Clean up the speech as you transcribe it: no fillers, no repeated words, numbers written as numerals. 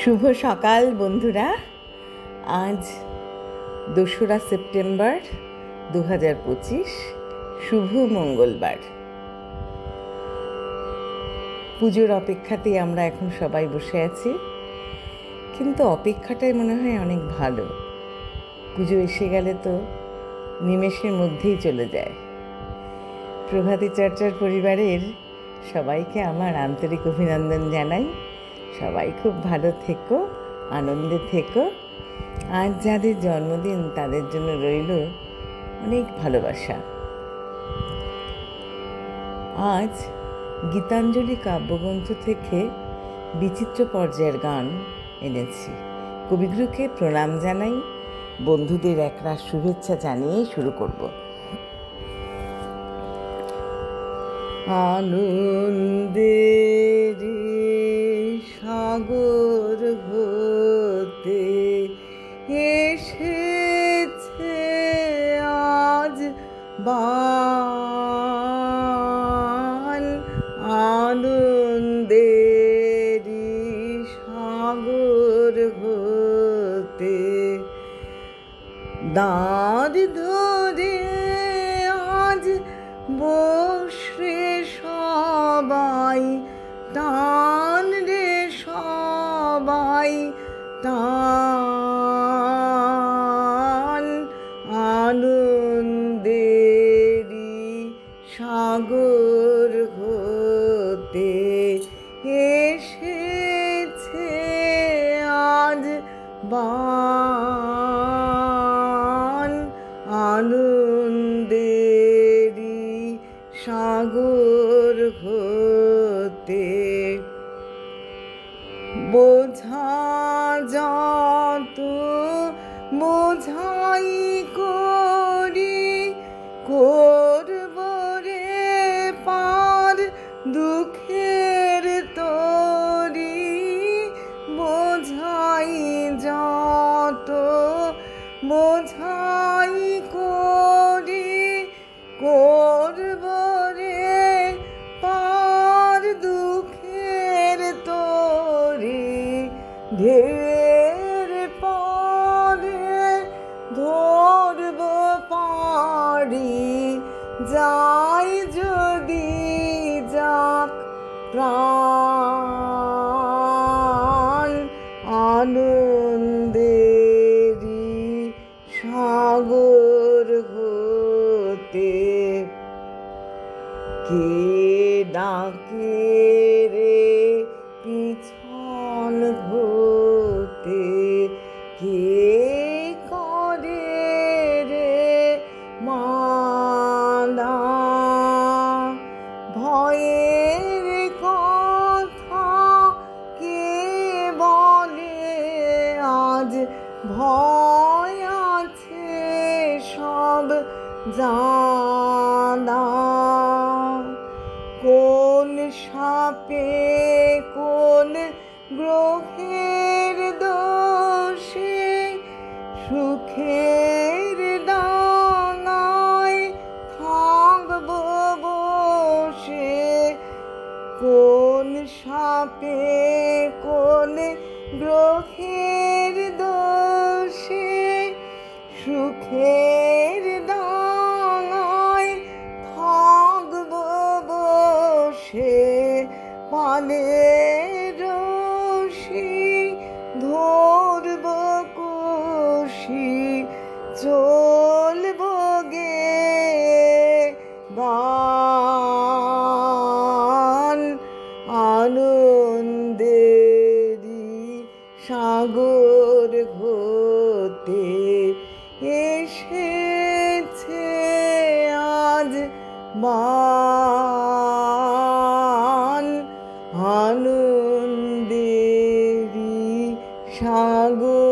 শুভ সকাল বন্ধুরা। আজ 2রা সেপ্টেম্বর 2025, শুভ মঙ্গলবার। পুজোর অপেক্ষাতেই আমরা এখন সবাই বসে আছি, কিন্তু অপেক্ষাটাই মনে হয় অনেক ভালো। পুজো এসে গেলে তো নিমেষের মধ্যেই চলে যায়। প্রভাতী চর্চার পরিবারের সবাইকে আমার আন্তরিক অভিনন্দন জানাই। সবাই খুব ভালো থেকো, আনন্দে থেকো। আজ যাদের জন্মদিন তাদের জন্য রইল অনেক ভালোবাসা। আজ গীতাঞ্জলি কাব্যগ্রন্থ থেকে বিচিত্র পর্যায়ের গান এনেছি। কবিগুরুকে প্রণাম জানাই, বন্ধুদের একরাশ শুভেচ্ছা জানিয়েই শুরু করব। আনন্দের সাগর হতে এসেছে আজ বান, আনন্দের সাগর হতে দাঁড় ধরে আজ বসে সবাই টান রে, সবাই টান, আনন্দেরি সাগর হতে এসেছে আজ বান, আনন্দেরি সাগর হতে বোঝা যত বোঝাই করি করব রে পার দুঃখের তরি, বোঝাই যত বোঝাই করি করব রে পার দুঃখের তরি, ঢের পরে ধরব পারি যাই যদি যাক প্রাণ, আনন্দেরি সাগর হতে কে ডাকে রে পিছন হতে, কে করে রে মানা ভয়ের কথা কে বলে আজ ভয় আছে সব জানা, কোন সাপে কোন গ্রহের দোষে সুখের ডাঙায় থাকব বসে, কোন সাপে কোন গ্রহের দোষে সুখের ডাঙায় থাকব বসে, পালে রশি ধরব কষি চলব গে গান, আনন্দেরি সাগর হতে এসেছে আজ বান, আনন্দেরি সাগর